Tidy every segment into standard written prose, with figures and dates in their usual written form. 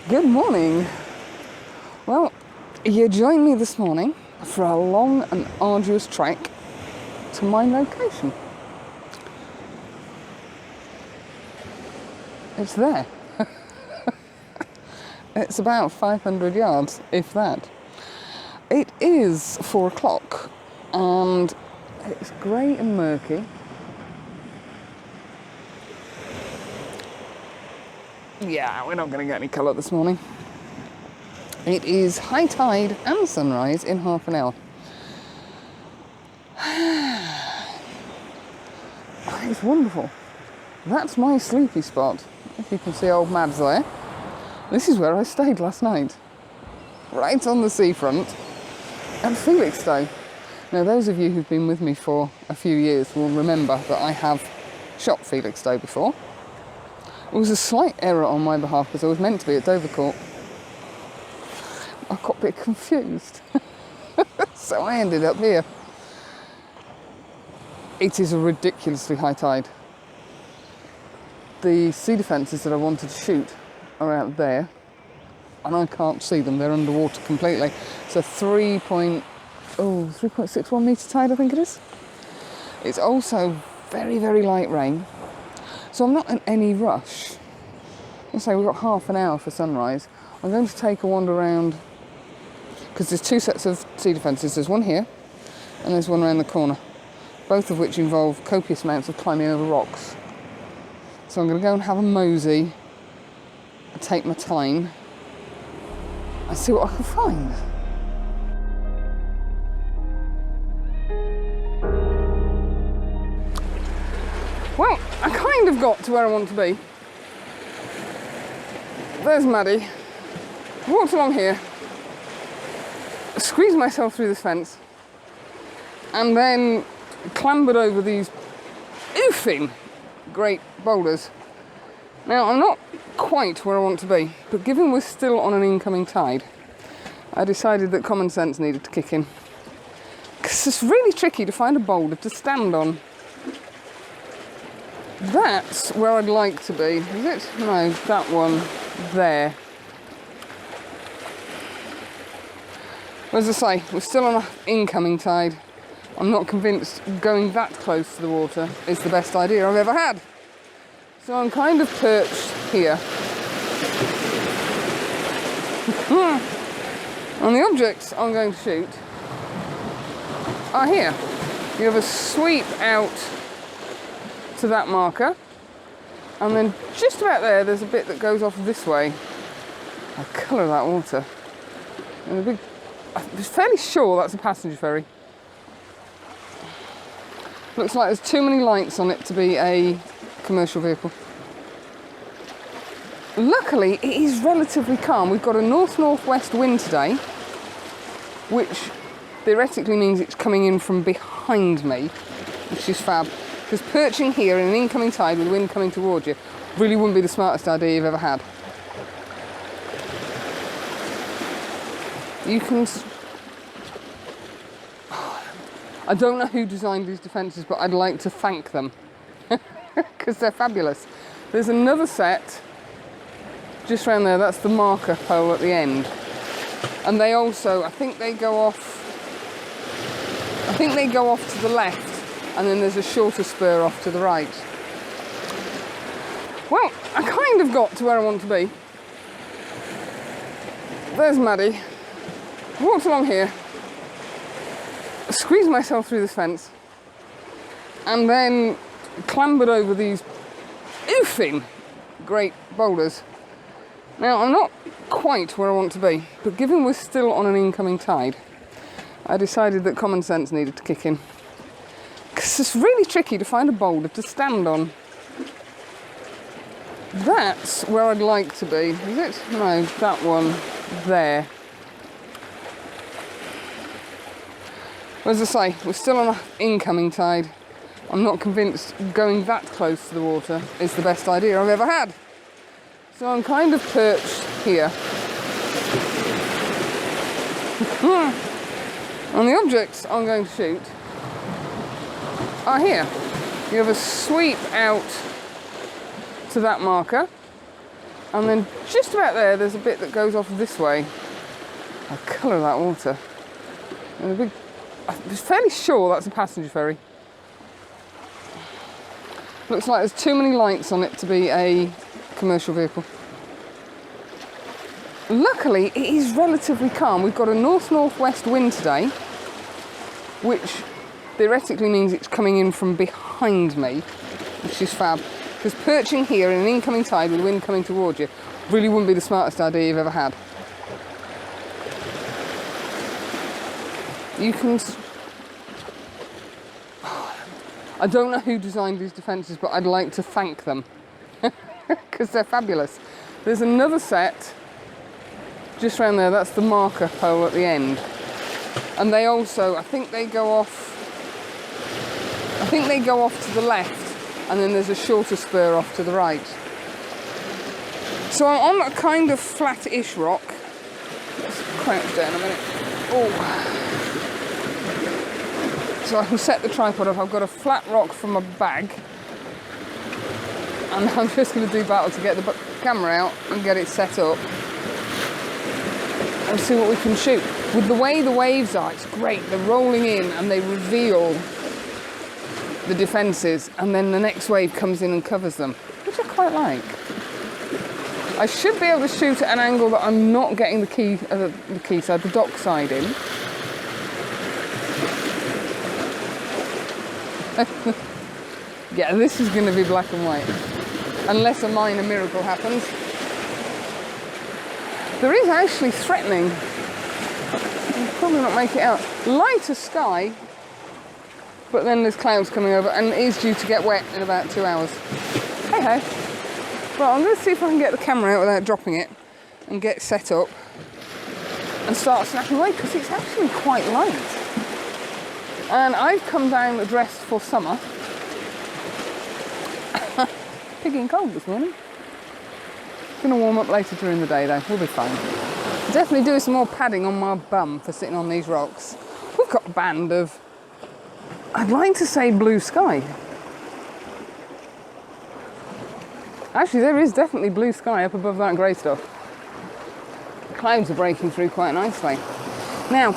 Good morning. Well, you joined me this morning for a long and arduous trek to my location. It's there. It's about 500 yards, if that. It is 4 o'clock and it's grey and murky. Yeah, we're not going to get any colour this morning. It is high tide and sunrise in half an hour. It's wonderful. That's my sleepy spot. If you can see old Mads there. This is where I stayed last night. Right on the seafront at Felixstowe. Now, those of you who've been with me for a few years will remember that I have shot Felixstowe before. It was a slight error on my behalf because I was meant to be at Dovercourt. I got a bit confused. So I ended up here. It is a ridiculously high tide. The sea defences that I wanted to shoot are out there and I can't see them, they're underwater completely. It's a 3.61 metre tide, I think it is. It's also very, very light rain. So I'm not in any rush. Let's say we've got half an hour for sunrise. I'm going to take a wander around because there's 2 sets of sea defences. There's one here and there's one around the corner, both of which involve copious amounts of climbing over rocks. So I'm going to go and have a mosey and take my time and see what I can find. Well, I kind of got to where I want to be. There's Maddie. Walked along here, squeezed myself through this fence, and then clambered over these oofing great boulders. Now, I'm not quite where I want to be, but given we're still on an incoming tide, I decided that common sense needed to kick in. Because it's really tricky to find a boulder to stand on. That's where I'd like to be. Is it? No, that one there. As I say, we're still on an incoming tide. I'm not convinced going that close to the water is the best idea I've ever had. So I'm kind of perched here. And the objects I'm going to shoot are here. You have a sweep out to that marker, and then just about there's a bit that goes off this way. The colour of that water. And I'm fairly sure that's a passenger ferry. Looks like there's too many lights on it to be a commercial vehicle. Luckily, it is relatively calm. We've got a north-northwest wind today, which theoretically means it's coming in from behind me, which is fab. Because perching here in an incoming tide with the wind coming towards you really wouldn't be the smartest idea you've ever had. You can... I don't know who designed these defences, but I'd like to thank them. Because they're fabulous. There's another set just around there, that's the marker pole at the end. And they also, I think they go off to the left. And then there's a shorter spur off to the right. Well, I kind of got to where I want to be. There's Maddie. Walked along here, squeezed myself through this fence, and then clambered over these oofing great boulders. Now, I'm not quite where I want to be, but given we're still on an incoming tide, I decided that common sense needed to kick in. Because it's really tricky to find a boulder to stand on. That's where I'd like to be. Is it? No, that one there. As I say, we're still on an incoming tide. I'm not convinced going that close to the water is the best idea I've ever had. So I'm kind of perched here. And the objects I'm going to shoot are here. You have a sweep out to that marker, And then just about there's a bit that goes off this way. The colour of that water. And a big, I'm fairly sure that's a passenger ferry. Looks like there's too many lights on it to be a commercial vehicle. Luckily, it is relatively calm. We've got a north-northwest wind today, which theoretically means it's coming in from behind me, which is fab. Because perching here in an incoming tide with the wind coming towards you really wouldn't be the smartest idea you've ever had. You can... I don't know who designed these defences, but I'd like to thank them because they're fabulous. There's another set just around there. That's the marker pole at the end, and they also, I think they go off to the left, and then there's a shorter spur off to the right. So I'm on a kind of flat-ish rock. Let's crouch down a minute. Oh. So I can set the tripod up. I've got a flat rock for my bag, and I'm just going to do battle to get the camera out and get it set up and see what we can shoot. With the way the waves are, it's great. They're rolling in and they reveal the defences, and then the next wave comes in and covers them, which I quite like. I should be able to shoot at an angle that I'm not getting the dock side in. Yeah, this is going to be black and white, unless a minor miracle happens. There is actually threatening, you'll probably not make it out, lighter sky, but then there's clouds coming over and it is due to get wet in about 2 hours. Hey ho. Well, I'm going to see if I can get the camera out without dropping it and get set up and start snapping away, because it's actually quite light. And I've come down dressed for summer. Pigging cold this morning. Gonna warm up later during the day though, we'll be fine. Definitely doing some more padding on my bum for sitting on these rocks. We've got a band of, I'd like to say blue sky. Actually, there is definitely blue sky up above that grey stuff. The clouds are breaking through quite nicely. Now,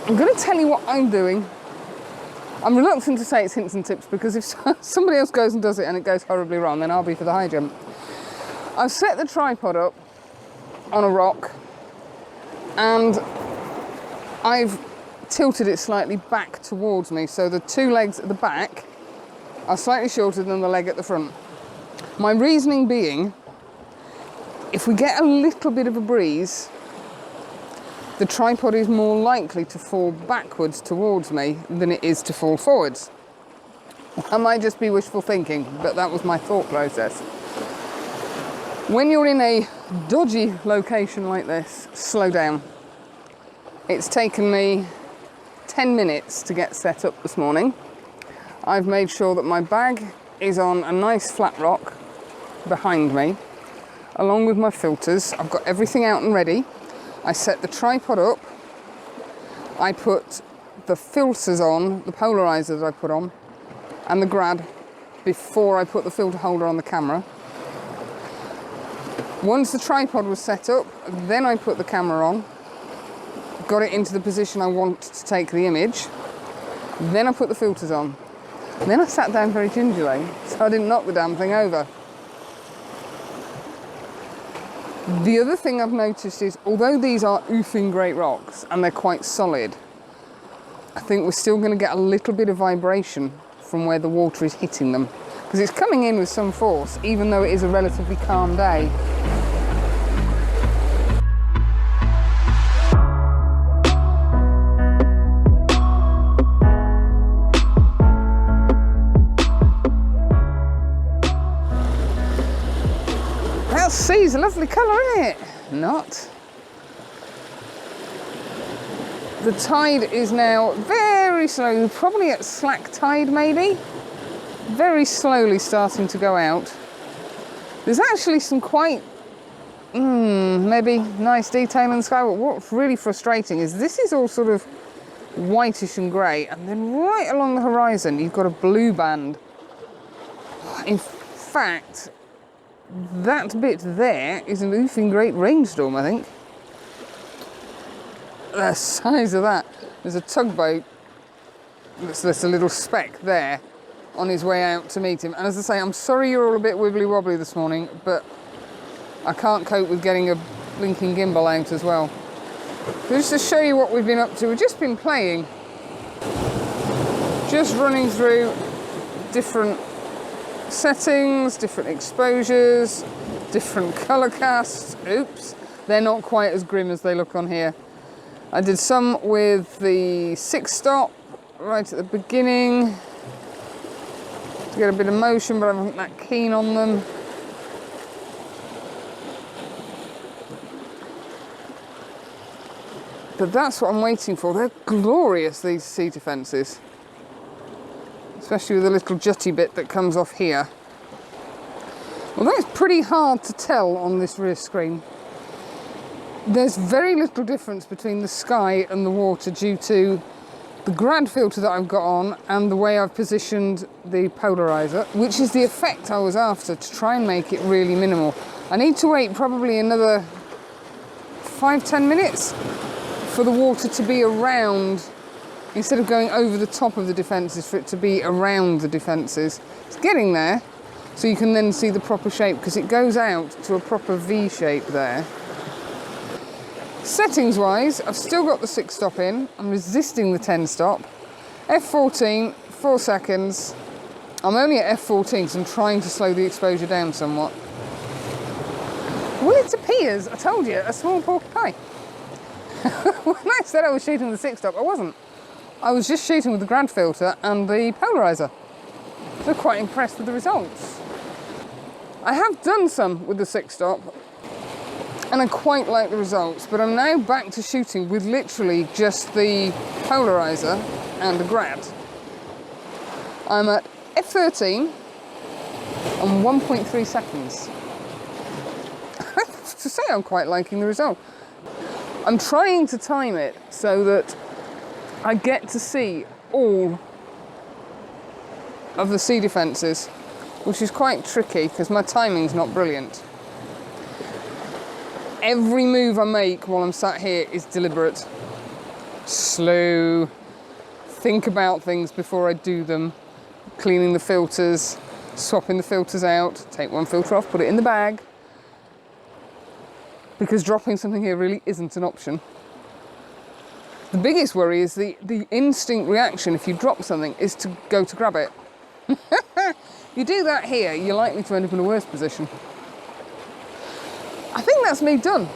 I'm going to tell you what I'm doing. I'm reluctant to say it's hints and tips, because if somebody else goes and does it and it goes horribly wrong, then I'll be for the high jump. I've set the tripod up on a rock and I've tilted it slightly back towards me, so the two legs at the back are slightly shorter than the leg at the front. My reasoning being, if we get a little bit of a breeze, the tripod is more likely to fall backwards towards me than it is to fall forwards. That might just be wishful thinking, but that was my thought process. When you're in a dodgy location like this, slow down. It's taken me 10 minutes to get set up this morning. I've made sure that my bag is on a nice flat rock behind me, along with my filters. I've got everything out and ready. I set the tripod up, I put the filters on, the polarizer that I put on, and the grad before I put the filter holder on the camera. Once the tripod was set up, then I put the camera on, got it into the position I want to take the image, then I put the filters on. Then I sat down very gingerly, so I didn't knock the damn thing over. The other thing I've noticed is, although these are oofing great rocks and they're quite solid, I think we're still going to get a little bit of vibration from where the water is hitting them, because it's coming in with some force, even though it is a relatively calm day. That sea's a lovely colour, isn't it? Not. The tide is now very slowly, probably at slack tide maybe, very slowly starting to go out. There's actually some quite, maybe nice detail in the sky, but what's really frustrating is this is all sort of whitish and grey, and then right along the horizon you've got a blue band. In fact, that bit there is an oofing great rainstorm, I think. The size of that. There's a tugboat. There's a little speck there on his way out to meet him. And as I say, I'm sorry you're all a bit wibbly wobbly this morning, but I can't cope with getting a blinking gimbal out as well. So just to show you what we've been up to, we've just been playing. Just running through different settings, different exposures, different colour casts. Oops, they're not quite as grim as they look on here. I did some with the 6-stop right at the beginning to get a bit of motion, but I wasn't that keen on them. But that's what I'm waiting for. They're glorious, these sea defences. Especially with the little jutty bit that comes off here. Well, that's pretty hard to tell on this rear screen. There's very little difference between the sky and the water due to the grad filter that I've got on and the way I've positioned the polarizer, which is the effect I was after, to try and make it really minimal. I need to wait probably another 5-10 minutes for the water to be around, instead of going over the top of the defences, for it to be around the defences. It's getting there, so you can then see the proper shape, because it goes out to a proper V shape there. Settings wise, I've still got the 6-stop in. I'm resisting the 10-stop. F14, 4 seconds. I'm only at F14, so I'm trying to slow the exposure down somewhat. Well, it appears, I told you, a small porcupine. When I said I was shooting with the 6-stop, I wasn't. I was just shooting with the grad filter and the polarizer. So I'm quite impressed with the results. I have done some with the 6-stop, and I quite like the results, but I'm now back to shooting with literally just the polarizer and the grad. I'm at F13 and 1.3 seconds. To say I'm quite liking the result. I'm trying to time it so that I get to see all of the sea defences, which is quite tricky because my timing's not brilliant. Every move I make while I'm sat here is deliberate. Slow. Think about things before I do them. Cleaning the filters, swapping the filters out, take one filter off, put it in the bag. Because dropping something here really isn't an option. The biggest worry is the instinct reaction if you drop something is to go to grab it. You do that here, you're likely to end up in a worse position. I think that's me done.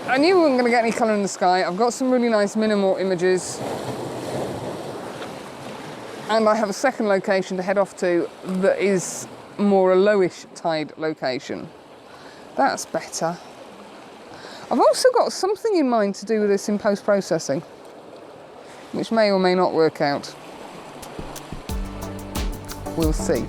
I knew we weren't going to get any colour in the sky. I've got some really nice minimal images. And I have a second location to head off to that is more a lowish tide location. That's better. I've also got something in mind to do with this in post-processing, which may or may not work out. We'll see.